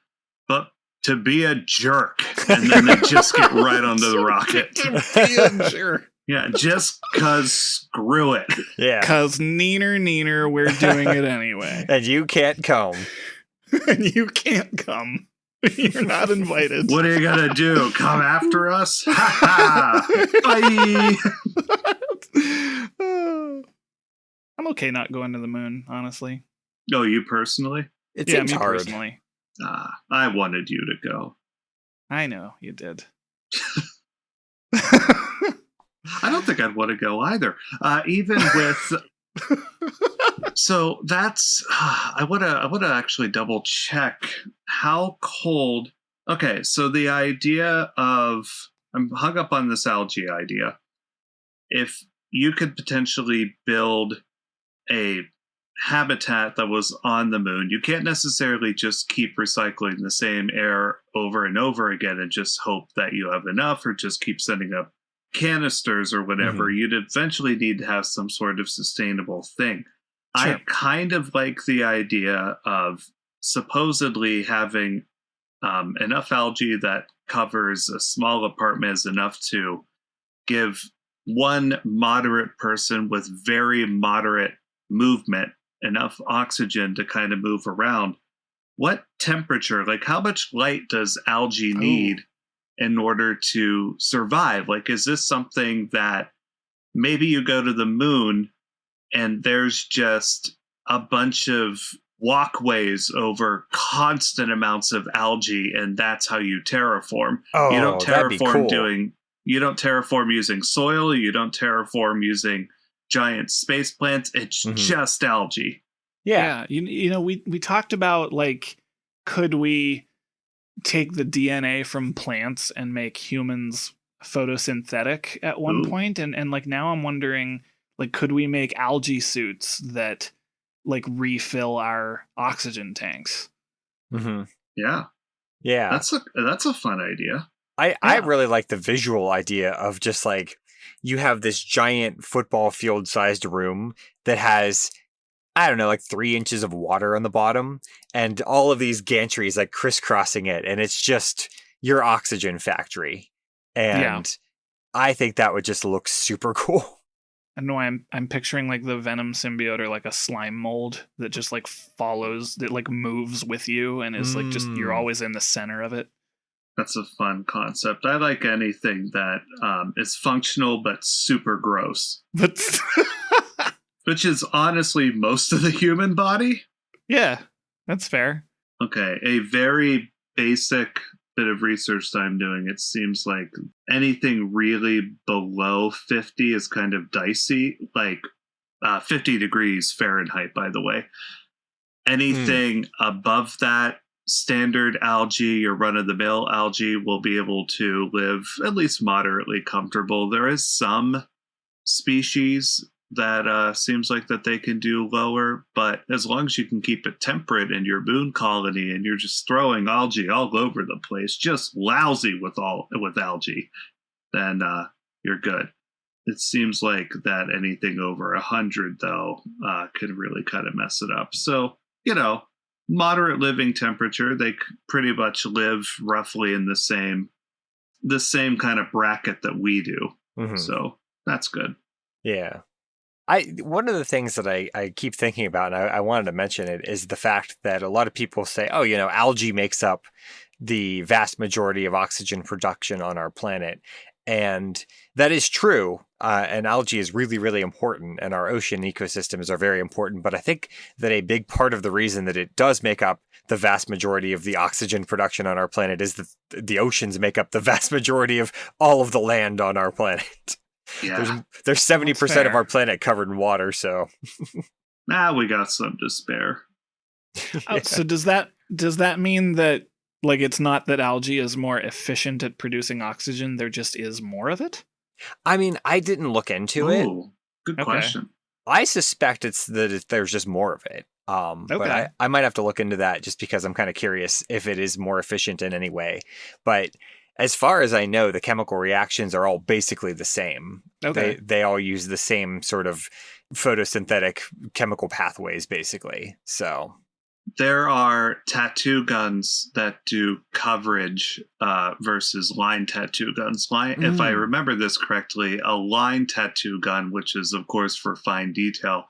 but to be a jerk." And then they just get right onto the rocket. To be a jerk. Yeah, just cause screw it. Yeah. Cause neener, we're doing it anyway. And you can't come. And you can't come. You're not invited. What are you gonna do? Come after us? Ha ha! Bye! I'm okay not going to the moon, honestly. Oh, you personally? It seems me hard. Personally. I wanted you to go. I know, you did. I don't think I'd want to go either. Even with, so that's I want to actually double check how cold. Okay, so the idea of, I'm hung up on this algae idea. If you could potentially build a habitat that was on the moon, you can't necessarily just keep recycling the same air over and over again and just hope that you have enough, or just keep sending up canisters or whatever. You'd eventually need to have some sort of sustainable thing. Sure. I kind of like the idea of supposedly having enough algae that covers a small apartment is enough to give one moderate person with very moderate movement enough oxygen to kind of move around, what temperature, like how much light does algae need in order to survive? Like, is this something that maybe you go to the moon and there's just a bunch of walkways over constant amounts of algae, and that's how you terraform? You don't terraform you don't terraform using soil, you don't terraform using giant space plants. It's just algae. Yeah. You know, we talked about, like, could we take the DNA from plants and make humans photosynthetic at one point? And like, now I'm wondering, like, could we make algae suits that like refill our oxygen tanks? Yeah. That's a fun idea. I really like the visual idea of just like, you have this giant football field sized room that has, I don't know, like 3 inches of water on the bottom and all of these gantries like crisscrossing it. And it's just your oxygen factory. And I think that would just look super cool. I know I'm picturing like the Venom symbiote or like a slime mold that just like follows, that like moves with you and is like just, you're always in the center of it. That's a fun concept. I like anything that is functional but super gross. Which is honestly most of the human body. Yeah, that's fair. Okay, a very basic bit of research that I'm doing, it seems like anything really below 50 is kind of dicey, like 50 degrees Fahrenheit, by the way. Anything above that, standard algae or run-of-the-mill algae will be able to live at least moderately comfortable. There is some species that seems like that they can do lower, but as long as you can keep it temperate in your moon colony and you're just throwing algae all over the place, just lousy with algae, then you're good. It seems like that anything over 100 though can really kind of mess it up. So, you know, moderate living temperature, they pretty much live roughly in the same kind of bracket that we do. So that's good. Yeah. One of the things that I keep thinking about, and I wanted to mention it, is the fact that a lot of people say, oh, you know, algae makes up the vast majority of oxygen production on our planet. And that is true. And algae is really, really important. And our ocean ecosystems are very important. But I think that a big part of the reason that it does make up the vast majority of the oxygen production on our planet is that the oceans make up the vast majority of all of the land on our planet. Yeah. There's 70% of our planet covered in water, so we got some to spare. So does that mean that, like, it's not that algae is more efficient at producing oxygen, there just is more of it? I mean, I didn't look into it. Good question. I suspect it's that there's just more of it. But I might have to look into that just because I'm kind of curious if it is more efficient in any way. But as far as I know, the chemical reactions are all basically the same. Okay. They all use the same sort of photosynthetic chemical pathways, basically. So there are tattoo guns that do coverage versus line tattoo guns. If I remember this correctly, a line tattoo gun, which is, of course, for fine detail,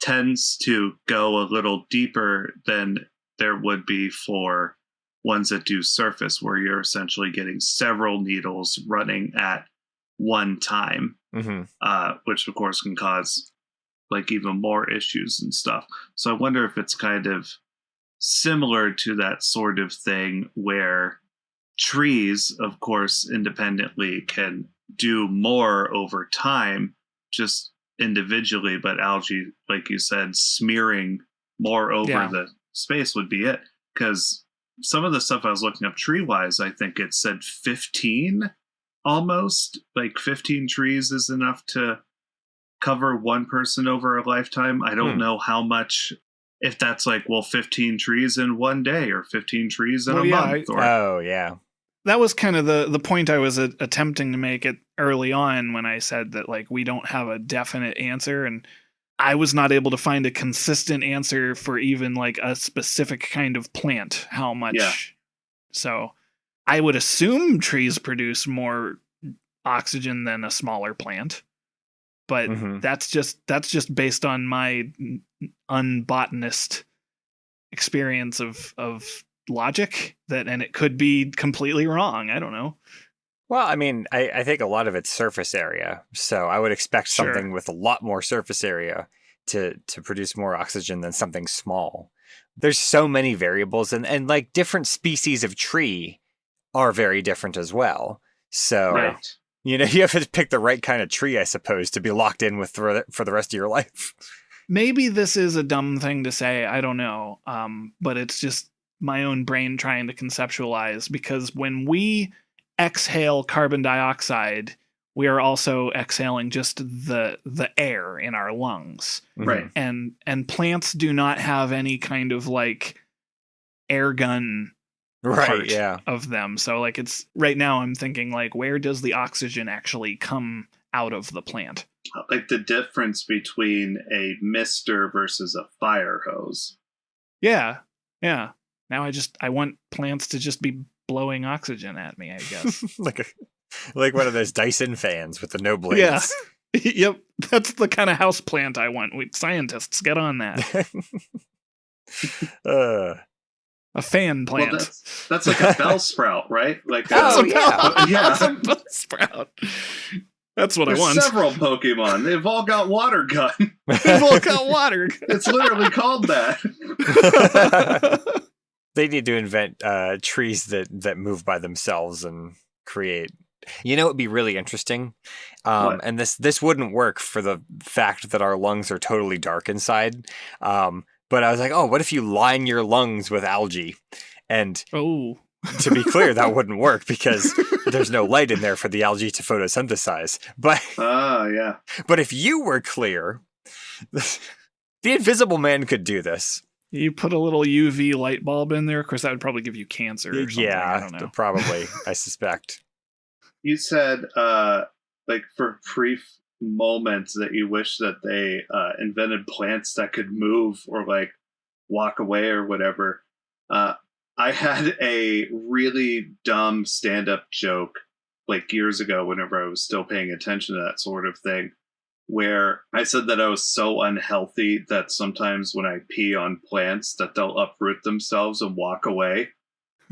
tends to go a little deeper than there would be for ones that do surface, where you're essentially getting several needles running at one time, which, of course, can cause like even more issues and stuff. So I wonder if it's kind of similar to that sort of thing where trees, of course, independently can do more over time, just individually, but algae, like you said, smearing more over the space would be it. Because some of the stuff I was looking up tree-wise, I think it said 15 almost. Like 15 trees is enough to cover one person over a lifetime. I don't know how much, if that's like, well, 15 trees in one day or 15 trees in a month. That was kind of the point I was attempting to make it early on when I said that, like, we don't have a definite answer, and I was not able to find a consistent answer for even like a specific kind of plant, how much. So I would assume trees produce more oxygen than a smaller plant, but that's just based on my unbotanist experience of logic, and it could be completely wrong. I don't know. Well, I mean, I think a lot of it's surface area, so I would expect something with a lot more surface area to produce more oxygen than something small. There's so many variables, and like different species of tree are very different as well. So, you have to pick the right kind of tree, I suppose, to be locked in with for the rest of your life. Maybe this is a dumb thing to say. I don't know. But it's just my own brain trying to conceptualize, because when we exhale carbon dioxide, we are also exhaling just the air in our lungs. Right. And plants do not have any kind of like air gun part of them. So like it's right now I'm thinking like, where does the oxygen actually come out of the plant? Like the difference between a mister versus a fire hose. Yeah. Yeah. Now I want plants to just be blowing oxygen at me, I guess. like one of those Dyson fans with the no blades. Yeah. Yep. That's the kind of house plant I want. Scientists, get on that. A fan plant. Well, that's like a bell sprout, right? Like that's a bell sprout. That's what There's I want. Several Pokemon. They've all got water gun. They've all got water gun. It's literally called that. They need to invent trees that move by themselves and create. It would be really interesting. And this wouldn't work for the fact that our lungs are totally dark inside. But I was like, what if you line your lungs with algae? And to be clear, that wouldn't work because there's no light in there for the algae to photosynthesize. But But if you were clear, the Invisible Man could do this. You put a little UV light bulb in there. Of course, that would probably give you cancer or something. Yeah, I don't know. Probably, I suspect. You said, like, for brief moments that you wish that they invented plants that could move or, like, walk away or whatever. I had a really dumb stand-up joke, like, years ago whenever I was still paying attention to that sort of thing, where I said that I was so unhealthy that sometimes when I pee on plants that they'll uproot themselves and walk away.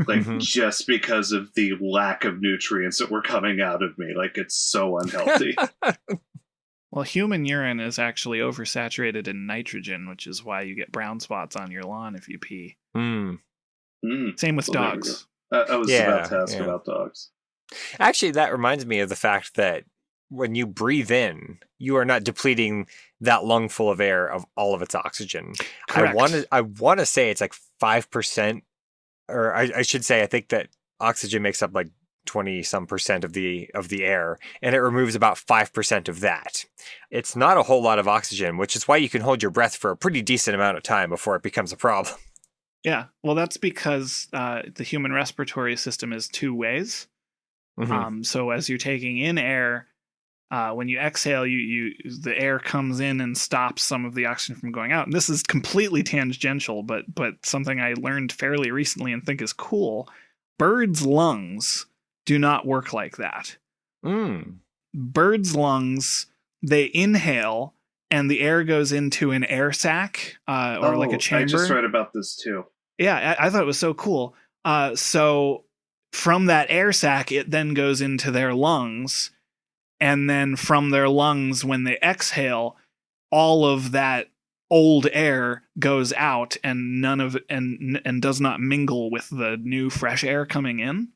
Like, just because of the lack of nutrients that were coming out of me. Like, it's so unhealthy. Well, human urine is actually oversaturated in nitrogen, which is why you get brown spots on your lawn if you pee. Same with dogs. I was about to ask about dogs. Actually, that reminds me of the fact that when you breathe in, you are not depleting that lung full of air of all of its oxygen. Correct. I want to say it's like 5%. Or I should say, I think that oxygen makes up like 20% of the air, and it removes about 5% of that. It's not a whole lot of oxygen, which is why you can hold your breath for a pretty decent amount of time before it becomes a problem. Yeah, well, that's because the human respiratory system is two ways. So as you're taking in air, when you exhale, the air comes in and stops some of the oxygen from going out. And this is completely tangential, but something I learned fairly recently and think is cool. Birds' lungs do not work like that. Birds' lungs, they inhale and the air goes into an air sac or like a chamber. I just read about this too. Yeah, I thought it was so cool. So from that air sac, it then goes into their lungs. And then from their lungs, when they exhale, all of that old air goes out, and none of it and does not mingle with the new fresh air coming in.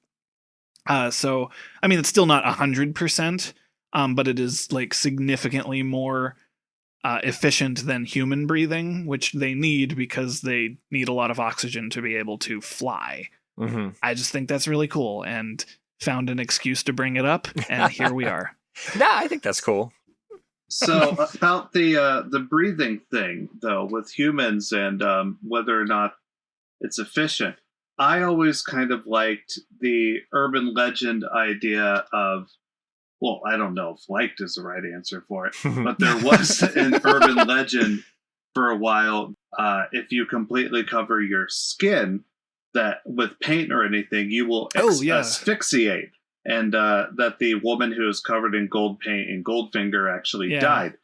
So I mean, it's still not 100%, but it is like significantly more efficient than human breathing, which they need because they need a lot of oxygen to be able to fly. I just think that's really cool, and found an excuse to bring it up, and here we are. No, I think that's cool. So about the breathing thing, though, with humans and whether or not it's efficient, I always kind of liked the urban legend idea of, well, I don't know if liked is the right answer for it, but there was an urban legend for a while. If you completely cover your skin, that with paint or anything, you will asphyxiate. And that the woman who was covered in gold paint and Goldfinger actually died.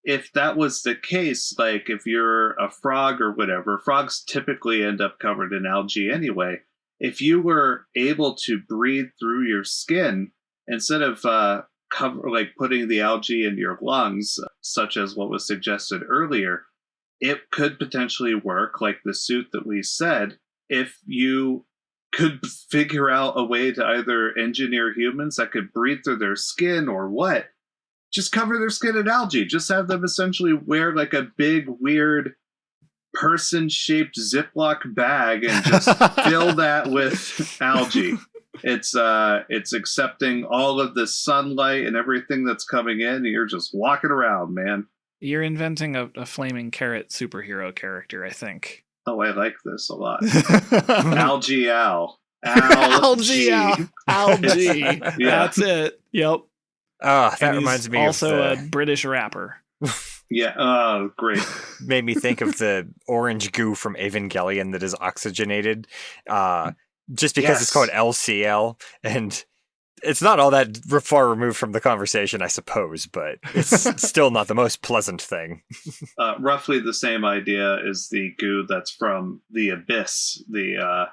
If that was the case, like if you're a frog or whatever, frogs typically end up covered in algae anyway. If you were able to breathe through your skin, instead of putting the algae in your lungs, such as what was suggested earlier, it could potentially work like the suit that we said if you could figure out a way to either engineer humans that could breathe through their skin or what. Just cover their skin in algae. Just have them essentially wear like a big, weird person-shaped Ziploc bag and just fill that with algae. It's accepting all of the sunlight and everything that's coming in, and you're just walking around, man. You're inventing a flaming carrot superhero character, I think. Oh, I like this a lot. Algae Al. Algae. Algae. That's it. Yep. Oh, that reminds me also a British rapper. Yeah. Oh, great. Made me think of the orange goo from Evangelion that is oxygenated. Just because it's called LCL, and it's not all that far removed from the conversation, I suppose, but it's still not the most pleasant thing. Roughly the same idea is the goo that's from The Abyss, the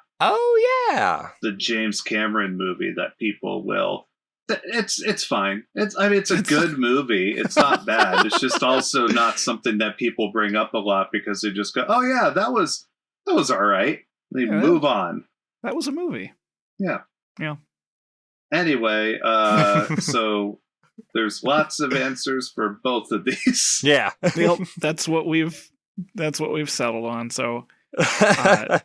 James Cameron movie that people will. It's fine. It's a good movie. It's not bad. It's just also not something that people bring up a lot because they just go, "Oh yeah, that was all right." They move on. That was a movie. Yeah. Yeah. Anyway, so there's lots of answers for both of these. Yeah. That's what we've settled on. So all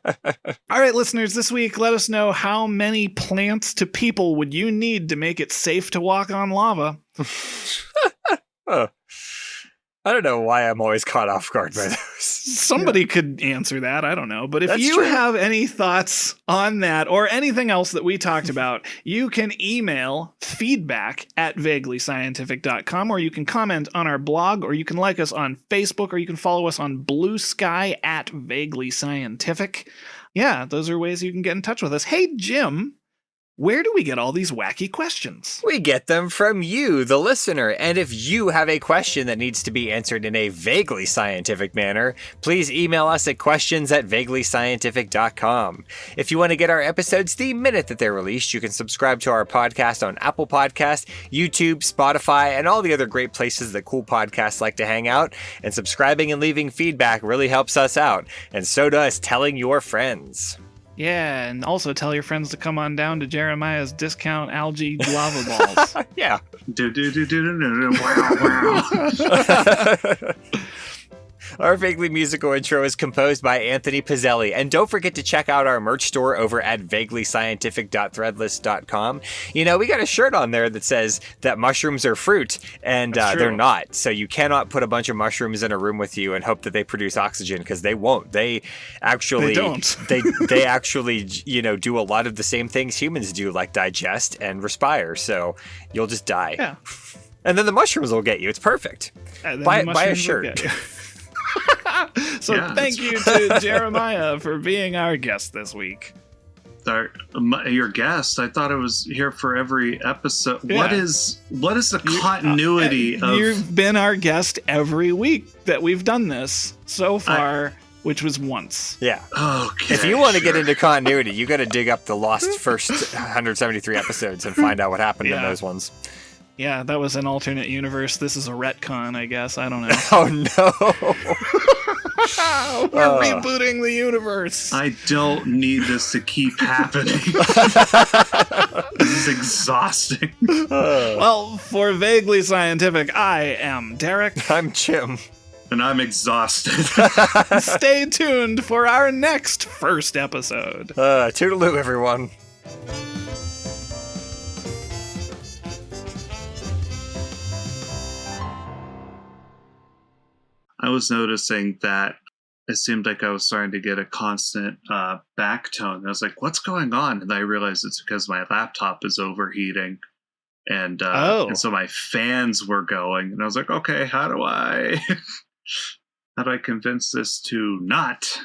right, listeners, this week, let us know how many plants to people would you need to make it safe to walk on lava? I don't know why I'm always caught off guard by those. Somebody could answer that. I don't know. But if you have any thoughts on that or anything else that we talked about, you can email feedback@vaguelyscientific.com, or you can comment on our blog, or you can like us on Facebook, or you can follow us on Blue Sky @vaguelyscientific. Yeah, those are ways you can get in touch with us. Hey, Jim, where do we get all these wacky questions? We get them from you, the listener. And if you have a question that needs to be answered in a vaguely scientific manner, please email us at questions@vaguelyscientific.com. If you want to get our episodes the minute that they're released, you can subscribe to our podcast on Apple Podcasts, YouTube, Spotify, and all the other great places that cool podcasts like to hang out. And subscribing and leaving feedback really helps us out. And so does telling your friends. Yeah, and also tell your friends to come on down to Jeremiah's discount algae lava balls. Yeah. Wow. Our vaguely musical intro is composed by Anthony Pizzelli. And don't forget to check out our merch store over at vaguelyscientific.threadless.com. You know, we got a shirt on there that says that mushrooms are fruit, and they're not. So you cannot put a bunch of mushrooms in a room with you and hope that they produce oxygen, because they won't. They don't. they actually, you know, do a lot of the same things humans do, like digest and respire. So you'll just die. Yeah. And then the mushrooms will get you. It's perfect. Buy a shirt. So thank you to Jeremiah for being our guest this week. Your guest? I thought it was here for every episode. Yeah. What is the continuity of... You've been our guest every week that we've done this so far, which was once. Yeah. Okay. If you want to get into continuity, you got to dig up the lost first 173 episodes and find out what happened in those ones. Yeah, that was an alternate universe. This is a retcon, I guess. I don't know. Oh, no. We're rebooting the universe. I don't need this to keep happening. This is exhausting. Well, for Vaguely Scientific, I am Derek. I'm Jim. And I'm exhausted. Stay tuned for our next first episode. Toodaloo, everyone. I was noticing that it seemed like I was starting to get a constant back tone. I was like, what's going on? And I realized it's because my laptop is overheating. And so my fans were going. And I was like, okay, how do I convince this to not